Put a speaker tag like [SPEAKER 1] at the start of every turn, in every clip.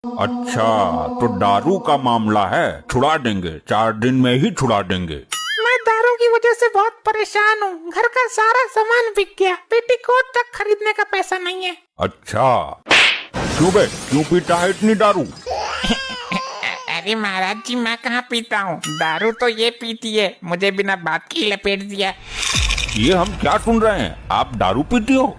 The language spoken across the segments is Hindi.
[SPEAKER 1] अच्छा, तो दारू का मामला है। छुड़ा देंगे, 4 दिन में ही छुड़ा देंगे।
[SPEAKER 2] मैं दारू की वजह से बहुत परेशान हूँ। घर का सारा सामान बिक गया, पेटीकोट तक खरीदने का पैसा नहीं है।
[SPEAKER 1] अच्छा, क्यों बे, क्यों पीता है इतनी दारू?
[SPEAKER 3] अरे महाराज जी, मैं कहाँ पीता हूँ दारू, तो ये पीती है, मुझे बिना बात की लपेट दिया।
[SPEAKER 1] ये हम क्या सुन रहे हैं, आप दारू पीती हो?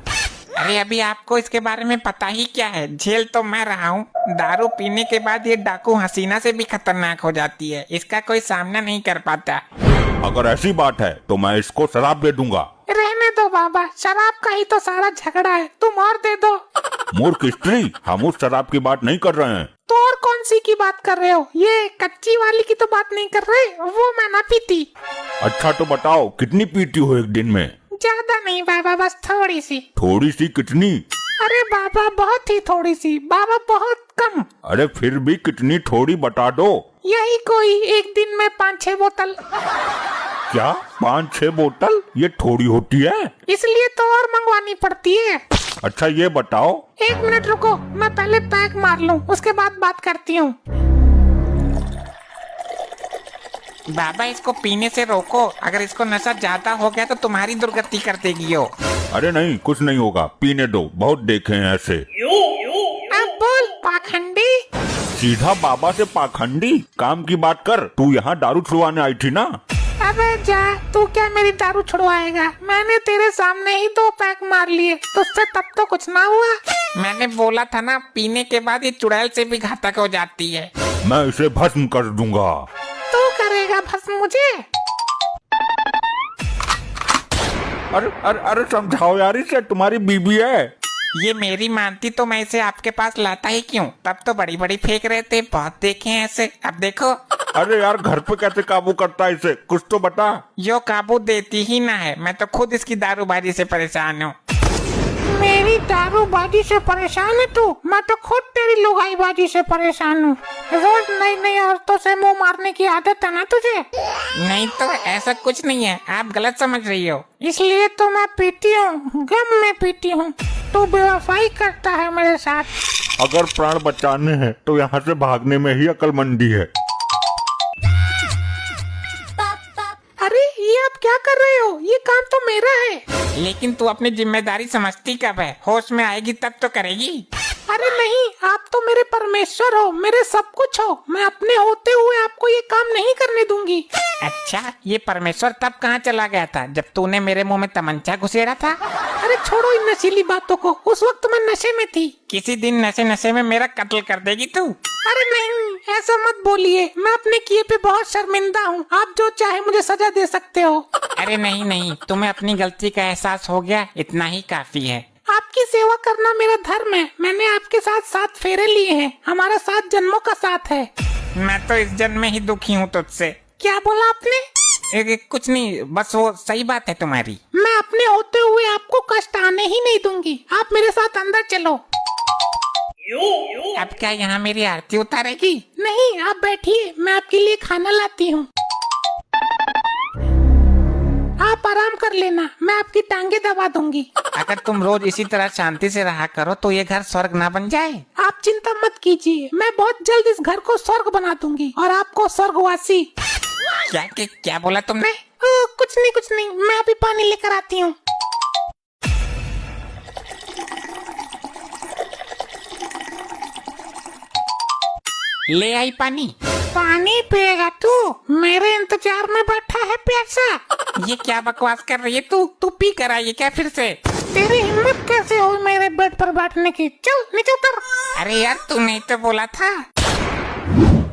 [SPEAKER 3] अरे अभी आपको इसके बारे में पता ही क्या है, झेल तो मैं रहा हूँ। दारू पीने के बाद ये डाकू हसीना से भी खतरनाक हो जाती है, इसका कोई सामना नहीं कर पाता।
[SPEAKER 1] अगर ऐसी बात है तो मैं इसको शराब दे दूंगा।
[SPEAKER 2] रहने दो बाबा, शराब का ही तो सारा झगड़ा है, तुम और दे दो।
[SPEAKER 1] मूर्ख स्त्री, हम उस शराब की बात नहीं कर रहे हैं।
[SPEAKER 2] तो और कौन सी की बात कर रहे हो? ये कच्ची वाली की तो बात नहीं कर रहे, वो मैं ना पीती।
[SPEAKER 1] अच्छा तो बताओ, कितनी पीती हो एक दिन में?
[SPEAKER 2] ज्यादा नहीं बाबा, बस थोड़ी सी।
[SPEAKER 1] थोड़ी सी कितनी?
[SPEAKER 2] अरे बाबा बहुत ही थोड़ी सी बाबा, बहुत कम।
[SPEAKER 1] अरे फिर भी कितनी थोड़ी बता दो।
[SPEAKER 2] यही कोई एक दिन में 5-6 बोतल।
[SPEAKER 1] क्या 5-6 बोतल ये थोड़ी होती है?
[SPEAKER 2] इसलिए तो और मंगवानी पड़ती है।
[SPEAKER 1] अच्छा ये बताओ।
[SPEAKER 2] 1 मिनट रुको, मैं पहले पैक मार लूं, उसके बाद बात करती हूँ।
[SPEAKER 3] बाबा इसको पीने से रोको, अगर इसको नशा ज्यादा हो गया तो तुम्हारी दुर्गति कर देगी यो।
[SPEAKER 1] अरे नहीं, कुछ नहीं होगा, पीने दो, बहुत देखे हैं ऐसे।
[SPEAKER 2] अब बोल पाखंडी।
[SPEAKER 1] सीधा बाबा से पाखंडी? काम की बात कर, तू यहाँ दारू छुड़वाने आई थी ना?
[SPEAKER 2] अबे जा, तू क्या मेरी दारू छुड़वाएगा? मैंने तेरे सामने ही 2 पैक मार लिए, तुझसे तब तो कुछ ना हुआ।
[SPEAKER 3] मैंने बोला था ना, पीने के बाद ये चुड़ैल से भी घातक हो जाती है।
[SPEAKER 1] मैं इसे भस्म कर दूंगा।
[SPEAKER 2] तू करेगा भस्म मुझे?
[SPEAKER 1] अरे समझाओ यार इसे, तुम्हारी बीबी है।
[SPEAKER 3] ये मेरी मानती तो मैं इसे आपके पास लाता ही क्यों, तब तो बड़ी बड़ी फेंक रहे थे, बहुत देखे हैं ऐसे, अब देखो।
[SPEAKER 1] अरे यार, घर पे कैसे काबू करता है इसे, कुछ तो बता।
[SPEAKER 3] यो काबू देती ही ना है, मैं तो खुद इसकी दारूबाजी से परेशान हूँ।
[SPEAKER 2] मेरी दारूबाजी से परेशान है तू? मैं तो खुद तेरी लुगाईबाजी से परेशान हूँ। रोज नई नई औरतों से मुंह मारने की आदत है ना तुझे?
[SPEAKER 3] नहीं तो ऐसा कुछ नहीं है, आप गलत समझ रही हो।
[SPEAKER 2] इसलिए तो मैं पीती हूँ, गम में पीती हूँ। तू बेवफाई करता है मेरे साथ।
[SPEAKER 1] अगर प्राण बचाने हैं तो यहाँ से भागने में ही अक्लमंदी है।
[SPEAKER 2] अरे ये आप क्या कर रहे हो? ये काम तो मेरा है।
[SPEAKER 3] लेकिन तू अपनी जिम्मेदारी समझती कब है? होश में आएगी तब तो करेगी।
[SPEAKER 2] अरे नहीं, आप तो मेरे परमेश्वर हो, मेरे सब कुछ हो। मैं अपने होते हुए आपको ये काम नहीं करने दूंगी।
[SPEAKER 3] अच्छा, ये परमेश्वर तब कहाँ चला गया था जब तूने मेरे मुंह में तमंचा घुसेड़ा था?
[SPEAKER 2] अरे छोड़ो इन नशीली बातों को, उस वक्त मैं नशे में थी।
[SPEAKER 3] किसी दिन नशे नशे में मेरा कत्ल कर देगी तू।
[SPEAKER 2] अरे नहीं, ऐसा मत बोलिए, मैं अपने किए पे बहुत शर्मिंदा हूँ। आप जो चाहे मुझे सजा दे सकते हो।
[SPEAKER 3] अरे नहीं नहीं, तुम्हें अपनी गलती का एहसास हो गया, इतना ही काफी है।
[SPEAKER 2] आपकी सेवा करना मेरा धर्म है। मैंने आपके साथ 7 फेरे लिए हैं, हमारा 7 जन्मों का साथ है।
[SPEAKER 3] मैं तो इस जन्म में ही दुखी हूँ तुझसे।
[SPEAKER 2] क्या बोला आपने?
[SPEAKER 3] कुछ नहीं, बस वो सही बात है तुम्हारी।
[SPEAKER 2] मैं अपने होते हुए आपको कष्ट आने ही नहीं दूंगी। आप मेरे साथ अंदर चलो।
[SPEAKER 3] अब क्या यहाँ मेरी आरती उतारेगी?
[SPEAKER 2] नहीं, आप बैठिए, मैं आपके लिए खाना लाती हूँ। आप आराम कर लेना, मैं आपकी टांगे दबा दूंगी।
[SPEAKER 3] अगर तुम रोज इसी तरह शांति से रहा करो तो ये घर स्वर्ग ना बन जाए।
[SPEAKER 2] आप चिंता मत कीजिए, मैं बहुत जल्द इस घर को स्वर्ग बना दूंगी और आपको स्वर्गवासी।
[SPEAKER 3] क्या बोला तुमने?
[SPEAKER 2] कुछ नहीं, मैं अभी पानी लेकर आती हूँ।
[SPEAKER 3] ले आई पानी।
[SPEAKER 2] पानी पिएगा तू? मेरे इंतजार में बैठा है प्यासा।
[SPEAKER 3] ये क्या बकवास कर रही है तू पी कर आई है क्या फिर से?
[SPEAKER 2] तेरी हिम्मत कैसे हुई मेरे बेड पर बैठने की? चल नीचे उतर।
[SPEAKER 3] अरे यार, तूने तो बोला था।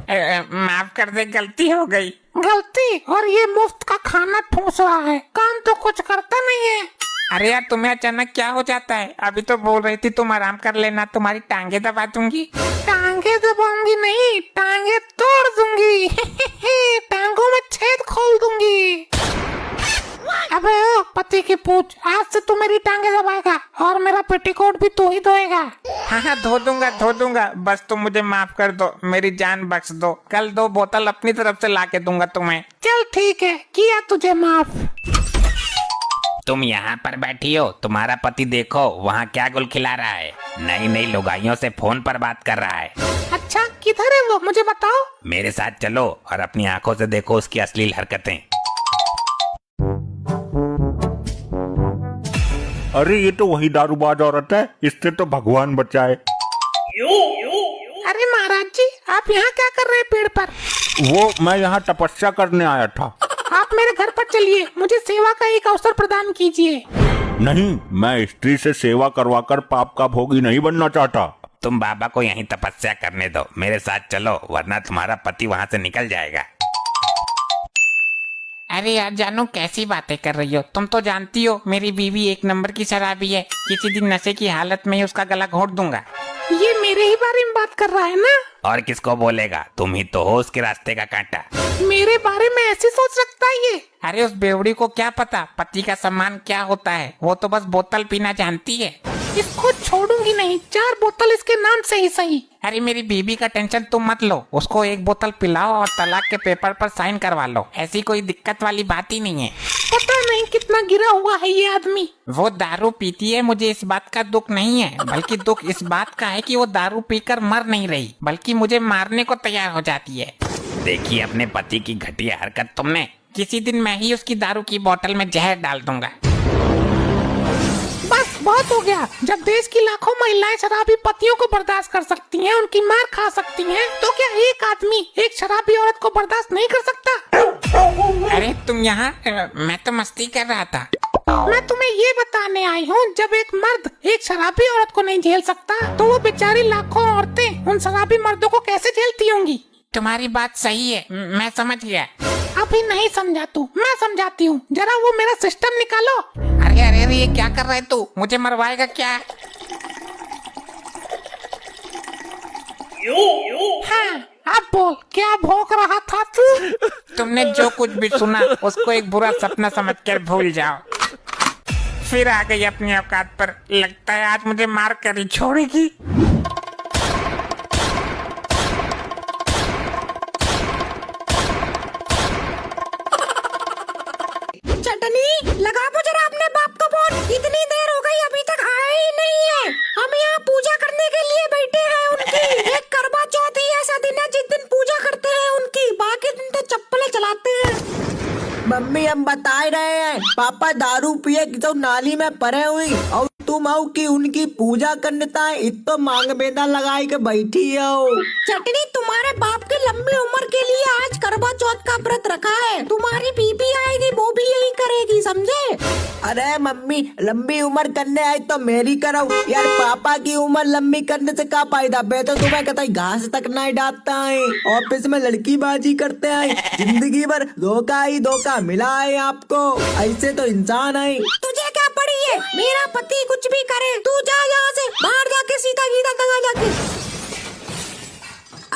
[SPEAKER 3] माफ कर दे, गलती हो गई।
[SPEAKER 2] गलती? और ये मुफ्त का खाना ठूस रहा है, काम तो कुछ करता नहीं है।
[SPEAKER 3] अरे यार, तुम्हें अचानक क्या हो जाता है? अभी तो बोल रही थी तुम आराम कर लेना, तुम्हारी टांगे दबा दूंगी।
[SPEAKER 2] टांगे दबाऊंगी नहीं, टांगे तोड़ दूंगी। टांगों में छेद खोल दूंगी। अबे ओ पति की पूछ, आज से तू मेरी टांगे दबाएगा और मेरा पेटीकोट भी तू ही धोएगा।
[SPEAKER 3] हाँ, धो दूंगा, बस तुम मुझे माफ कर दो, मेरी जान बख्श दो। कल 2 बोतल अपनी तरफ से लाके दूंगा तुम्हें।
[SPEAKER 2] चल ठीक है, किया तुझे माफ।
[SPEAKER 4] तुम यहाँ पर बैठी हो, तुम्हारा पति देखो वहाँ क्या गुल खिला रहा है, नई नई लुगाइयों से फोन पर बात कर रहा है।
[SPEAKER 2] किधर है वो, मुझे बताओ।
[SPEAKER 4] मेरे साथ चलो और अपनी आंखों से देखो उसकी अश्लील हरकतें।
[SPEAKER 1] अरे ये तो वही दारूबाज औरत है, इससे तो भगवान बचाए।
[SPEAKER 2] अरे महाराज जी, आप यहाँ क्या कर रहे हैं पेड़ पर?
[SPEAKER 1] वो मैं यहाँ तपस्या करने आया था।
[SPEAKER 2] आप मेरे घर पर चलिए, मुझे सेवा का एक अवसर प्रदान कीजिए।
[SPEAKER 1] नहीं, मैं स्त्री से सेवा करवाकर पाप का भोगी नहीं बनना चाहता।
[SPEAKER 4] तुम बाबा को यहीं तपस्या करने दो, मेरे साथ चलो वरना तुम्हारा पति वहाँ से निकल जाएगा।
[SPEAKER 3] अरे यार जानू, कैसी बातें कर रही हो? तुम तो जानती हो मेरी बीवी एक नंबर की शराबी है। किसी दिन नशे की हालत में ही उसका गला घोट दूंगा।
[SPEAKER 2] ये मेरे ही बारे में बात कर रहा है ना?
[SPEAKER 4] और किसको बोलेगा, तुम ही तो हो उसके रास्ते का कांटा।
[SPEAKER 2] मेरे बारे में ऐसी सोच रखता है ये?
[SPEAKER 3] अरे उस बेवड़ी को क्या पता पति का सम्मान क्या होता है, वो तो बस बोतल पीना जानती है।
[SPEAKER 2] इसको छोड़ूंगी नहीं, 4 बोतल इसके नाम से ही सही।
[SPEAKER 3] अरे मेरी बीबी का टेंशन तुम मत लो, उसको 1 बोतल पिलाओ और तलाक के पेपर पर साइन करवा लो। ऐसी कोई दिक्कत वाली बात ही नहीं है।
[SPEAKER 2] पता नहीं कितना गिरा हुआ है ये आदमी।
[SPEAKER 3] वो दारू पीती है, मुझे इस बात का दुख नहीं है, बल्कि दुख इस बात का है कि वो दारू पीकर मर नहीं रही, बल्कि मुझे मारने को तैयार हो जाती है।
[SPEAKER 4] देखिए अपने पति की घटिया हरकत तुमने।
[SPEAKER 3] किसी दिन मैं ही उसकी दारू की बोतल में जहर डाल दूंगा।
[SPEAKER 2] बस बहुत हो गया। जब देश की लाखों महिलाएं शराबी पतियों को बर्दाश्त कर सकती हैं, उनकी मार खा सकती हैं, तो क्या एक आदमी एक शराबी औरत को बर्दाश्त नहीं कर सकता?
[SPEAKER 3] अरे तुम यहाँ, मैं तो मस्ती कर रहा था।
[SPEAKER 2] मैं तुम्हें ये बताने आई हूँ, जब एक मर्द एक शराबी औरत को नहीं झेल सकता, तो वो बेचारी लाखों औरतें उन शराबी मर्दों को कैसे झेलती होंगी?
[SPEAKER 3] तुम्हारी बात सही है, मैं समझ गया।
[SPEAKER 2] अभी नहीं समझा तू, मैं समझाती हूँ। जरा वो मेरा सिस्टम निकालो।
[SPEAKER 3] अरे अरे अरे, ये क्या कर रहा है तू? मुझे मरवाएगा क्या?
[SPEAKER 2] हाँ, अब बोल, क्या भौंक रहा था तू?
[SPEAKER 3] तुमने जो कुछ भी सुना उसको एक बुरा सपना समझकर भूल जाओ। फिर आ गई अपनी औकात पर। लगता है आज मुझे मार कर ही छोड़ेगी।
[SPEAKER 5] चटनी लगा दो जरा अपने बाप को फोन। इतनी देर हो गई अभी तक आया ही नहीं है। हम यहाँ पूजा करने के लिए बैठे हैं उनकी। एक करवा चौथ ही ऐसा दिन है जिस दिन पूजा करते हैं उनकी, बाकी दिन तो चप्पलें चलाते हैं। मम्मी हम बता रहे हैं, पापा दारू पिए तो नाली में पड़े हुई और तुम आओ कि उनकी पूजा करता है, इतो मांग बेदा लगाई के बैठी हो। चटनी तुम्हारे बाप की लंबी उम्र के लिए आज करवा चौथ का व्रत रखा है। तुम्हारी बीबी आएगी वो भी यही करेगी, समझे? अरे मम्मी लंबी उम्र करने आई तो मेरी करो यार, पापा की उम्र लंबी करने से क्या फायदा? बे तो तुम्हें कहता घास तक नहीं डालता है, ऑफिस में लड़की बाजी करते हैं, जिंदगी भर धोखा ही धोखा मिला है आपको। ऐसे तो इंसान है। तुझे क्या पड़ी है? मेरा पति कुछ भी करे, तू जा यहाँ से बाहर, जाके सीधा सीधा तंगा जाके।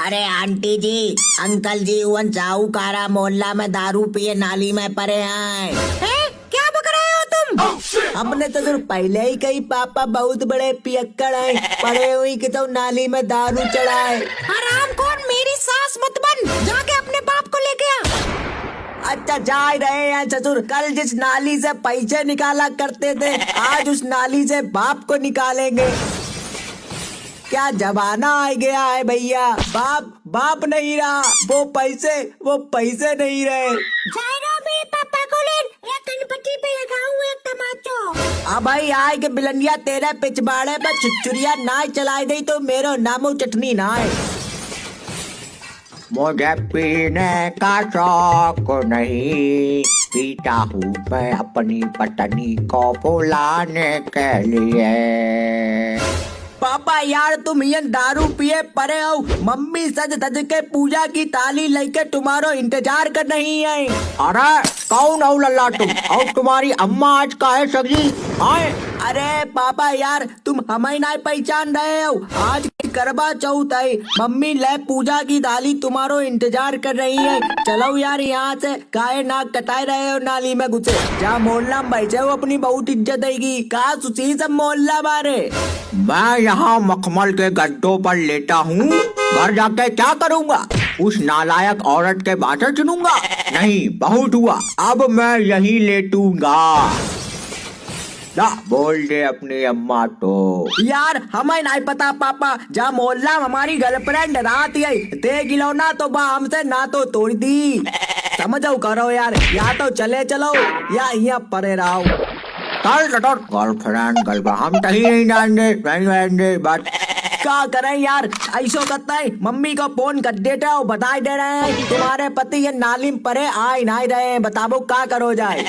[SPEAKER 5] अरे आंटी जी, अंकल जी, वन साहूकारा मोहल्ला में दारू पिए नाली में पड़े हैं। क्या बक रहे हो तुम? हमने तो सिर्फ पहले ही कही पापा बहुत बड़े पियक्कड़ हैं, पड़े हुई कि तो नाली में दारू चढ़ाए। हराम कौन, मेरी सास मत बन, जाके अपने बाप को लेके आ। अच्छा जा रहे हैं ससुर, कल जिस नाली से पैसे निकाला करते थे आज उस नाली से बाप को निकालेंगे। क्या जमाना आ गया है भैया, बाप बाप नहीं रहा, वो पैसे नहीं रहे। मेरे पापा को ले गणपति पे लगाऊं एक तमाचा। अब भाई आए के बिलंडिया तेरे पिछवाड़े पर चुचुरिया ना चलाई दे तो मेरो नामो चटनी ना है। मुझे पीने का शौक नहीं, पीता हूँ मैं अपनी पत्नी को बुलाने के लिए। पापा यार तुम ये दारू पिए पड़े हो, मम्मी सज धज के पूजा की थाली लेके तुम्हारो इंतजार कर रही है। अरे कौन हो लल्ला तुम, और तुम्हारी अम्मा आज का है सब्जी आए? अरे पापा यार तुम हमें नहीं पहचान रहे हो, आज करवा चौथ है, मम्मी ले पूजा की थाली तुम्हारो इंतजार कर रही है। चलो यार यहाँ से, काहे नाक कटाए रहे हो नाली में घुसे, जा मोहल्ला में बैठे हो, अपनी बहुत इज्जत आएगी। कहा सुसी सब मोहल्ला बारे, मैं यहाँ मखमल के गड्ढों पर लेटा हूँ, घर जाके क्या करूँगा? उस नालायक औरत के बातें सुनूंगा? नहीं बहुत हुआ, अब मैं यही लेटूंगा।
[SPEAKER 6] ना बोल दे अपनी अम्मा तो। यार हमें नहीं पता पापा, जा मोहल्ला में हमारी गर्लफ्रेंड रात आई ते गिलौना तो बा हमसे ना तो तोड़ दी। समझो करो यार, या तो चले चलो या यहाँ परे रहो। गर्लफ्रेंड हम कहीं नहीं जाएंगे बट क्या करें यार, ऐसो करता है मम्मी को फोन कर देते हो, बता दे रहे हैं तुम्हारे पति ये नालिम परे आए नहीं रहे, बताओ क्या करो जाए।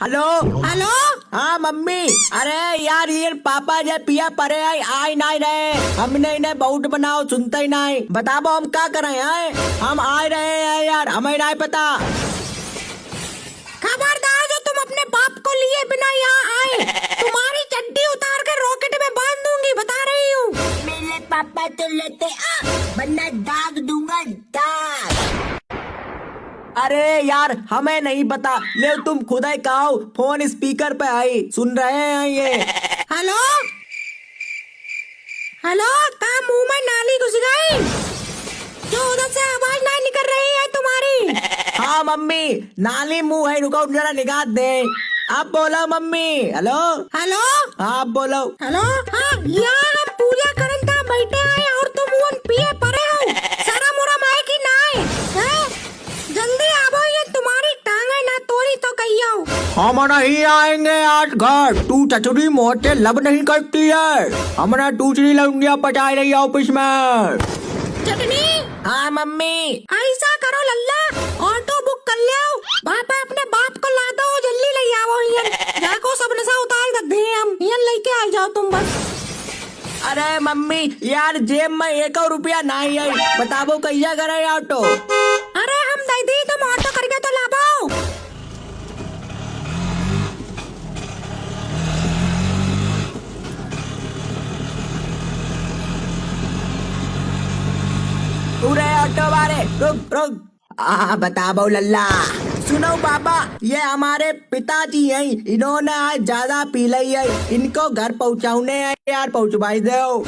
[SPEAKER 6] हेलो
[SPEAKER 5] हेलो
[SPEAKER 6] हाँ मम्मी, अरे यार ये पापा जे पिया परे आए नहीं रहे, हमने इन्हें बहुत बनाओ सुनते ही नहीं, बताओ हम क्या करें हैं? हम आ रहे हैं यार, हमें नहीं पता।
[SPEAKER 5] खबरदार जो तुम अपने बाप को लिए बिना यहाँ आए, तुम्हारी चड्डी उतार कर रॉकेट में बांध दूंगी, बता रही हूँ। मेरे पापा तो लेते वरना दाग दूंगा दाग।
[SPEAKER 6] अरे यार हमें नहीं पता, ले तुम खुद ही कहो, फोन स्पीकर पे आई, सुन रहे हैं ये।
[SPEAKER 5] हेलो हेलो, कहाँ मुंह में नाली घुस गई जो उधर से आवाज नहीं निकल रही है तुम्हारी?
[SPEAKER 6] हाँ मम्मी, नाली मुंह है, रुको जरा निकाल दे। आप बोलो मम्मी। हेलो
[SPEAKER 5] हेलो
[SPEAKER 6] हाँ आप बोलो।
[SPEAKER 5] हेलो हाँ, यहाँ हम पूजा करन था बैठे हैं और तुम वन पिए परे हो, सारा मोरा माए की नाय है? जल्दी आवो, ये तुम्हारी टांगे ना तोड़ी तो कहियो।
[SPEAKER 6] हम नहीं आएंगे आज घर, तू चचुरी मोटे लब नहीं करती है, हमने दूसरी लौंडिया पटाई रही है ऑफिस में।
[SPEAKER 5] चटनी
[SPEAKER 6] हाँ मम्मी।
[SPEAKER 5] ऐसा करो लल्ला, ऑटो बुक कर लियो, पापा अपने बाप को ला दो, जल्दी ले आओ हियन, जाको सब नशा उतार कर दे हम, हियन लेके आ जाओ तुम बस।
[SPEAKER 6] अरे मम्मी यार जेब में 1 रुपया नहीं है, बताओ कैसा करे ऑटो?
[SPEAKER 5] अरे हम दे दी, तुम ऑटो करके तो लाओ।
[SPEAKER 6] पूरे ऑटो वाले रुक रुक। बताओ लल्ला। सुनो पापा, ये हमारे पिताजी हैं, इन्होंने आज ज्यादा पी ली है, इनको घर पहुँचाने हैं यार, पहुँचवाई दो।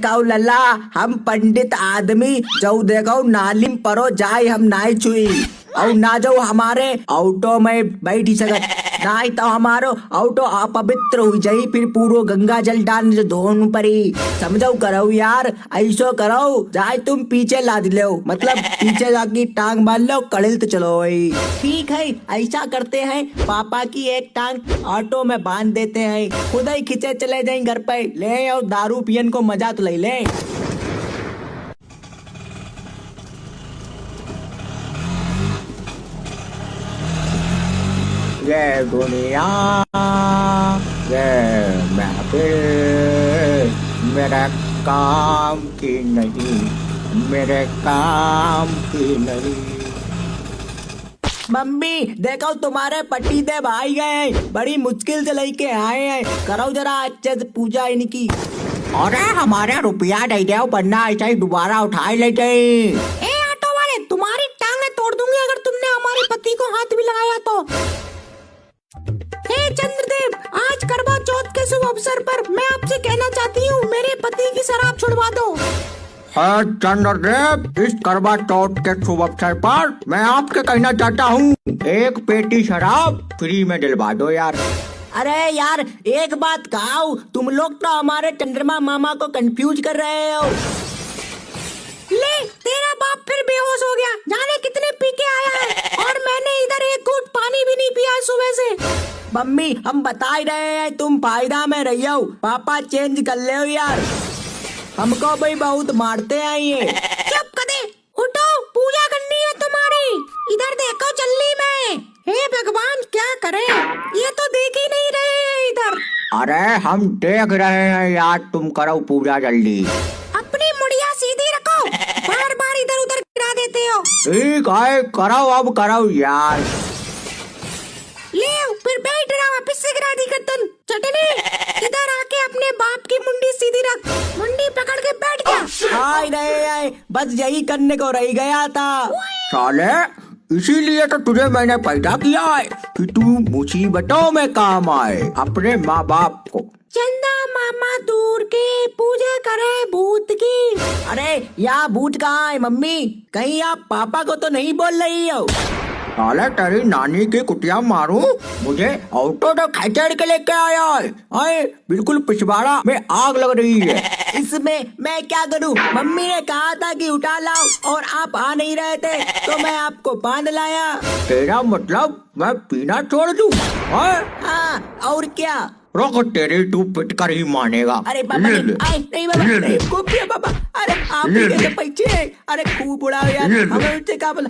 [SPEAKER 6] कहो लल्ला, हम पंडित आदमी जो देखो नालिम परो जाए हम नाई छुई, और ना जो हमारे ऑटो में बैठी सकत, नहीं तो हमारो ऑटो अपवित्र हो जाई, फिर पूरो गंगा जल डालने धोन परी, समझो करो यार, ऐसो करो जाए तुम पीछे लाद लो, मतलब पीछे जाके टांग बांध लो, कड़िल तो चलो भाई। ठीक है ऐसा करते हैं, पापा की एक टांग ऑटो में बांध देते हैं, खुद ही खींचे चले जाए घर पे, ले और दारू पियन को मजा तो ले ले। ये दुनिया ये महफिल मेरे काम की नहीं, मेरे काम की नहीं। मम्मी देखो तुम्हारे पट्टी दे भाई गए, बड़ी मुश्किल से लेके आए हैं, करो जरा अच्छे से पूजा इनकी। अरे हमारे रुपया दे दो, वरना ऐसा ही दोबारा उठाए ले जाए।
[SPEAKER 5] ए ऑटो वाले, तुम्हारी टांगे तोड़ दूंगी अगर तुमने हमारे पति को हाथ भी लगाया तो। हे चंद्रदेव, आज करवा चौथ के शुभ अवसर पर मैं आपसे कहना चाहती हूँ, मेरे पति की शराब छुड़वा दो।
[SPEAKER 6] है चंद्रदेव, इस करवा चौथ के शुभ अवसर पर मैं आपके कहना चाहता हूँ, 1 पेटी शराब फ्री में दिलवा दो यार। अरे यार एक बात कहो, तुम लोग तो हमारे चंद्रमा मामा को कंफ्यूज कर रहे हो।
[SPEAKER 5] ले तेरा बाप फिर बेहोश हो गया, जाने कितने पी के आया है, और मैंने इधर एक घूंट पानी भी नहीं पिया सुबह से।
[SPEAKER 6] मम्मी हम बता ही रहे हैं, तुम फायदा में रही हो, पापा चेंज कर ले हो यार, हमको भी बहुत मारते हैं ये।
[SPEAKER 5] चुप कर दे, उठो पूजा करनी है तुम्हारी, इधर देखो चल्ली में। हे भगवान क्या करें, ये तो देख ही नहीं रहे हैं इधर।
[SPEAKER 6] अरे हम देख रहे हैं यार, तुम करो पूजा जल्दी।
[SPEAKER 5] अपनी मुड़िया सीधी रखो, बार बार इधर उधर गिरा देते हो।
[SPEAKER 6] ठीक है करो, अब करो यार।
[SPEAKER 5] ले फिर बैठ रहा, वापिस से गिरा दी गर्दन। चटनी इधर आके अपने बाप की मुंडी सीधी रख, मुंडी पकड़ के बैठ जा।
[SPEAKER 6] हाय रे, बस यही करने को रह गया था साले, इसीलिए तो तुझे मैंने पैदा किया है कि तू मुसीबतों में काम आए अपने माँ बाप को।
[SPEAKER 5] चंदा मामा दूर के पूजा करे भूत की।
[SPEAKER 6] अरे यहाँ भूत कहाँ है मम्मी, कहीं आप पापा को तो नहीं बोल रही हो? साले तेरी नानी की कुटिया मारूं, मुझे ऑटो तो खचड़ के लेके आया है। आए बिल्कुल पिछवाड़ा में आग लग रही है। इसमें मैं क्या करूं? मम्मी ने कहा था कि उठा लाओ और आप आ नहीं रहे थे तो मैं आपको बांध लाया। तेरा मतलब मैं पीना छोड़ दूं? हाँ और क्या? रोक तेरी तू पिट कर ही मानेगा। अरे बाबा नहीं बाबा नहीं कुपिया बाबा। अरे आप ही के पैसे। अरे खूब उड़ाओ यार, हमें उससे क्या बोला?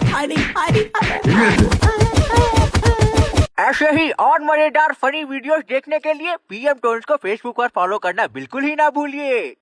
[SPEAKER 6] ऐसे ही और मजेदार फनी वीडियोस देखने के लिए PM टोन्स को फेसबुक पर फॉलो करना बिल्कुल ही ना भूलिए।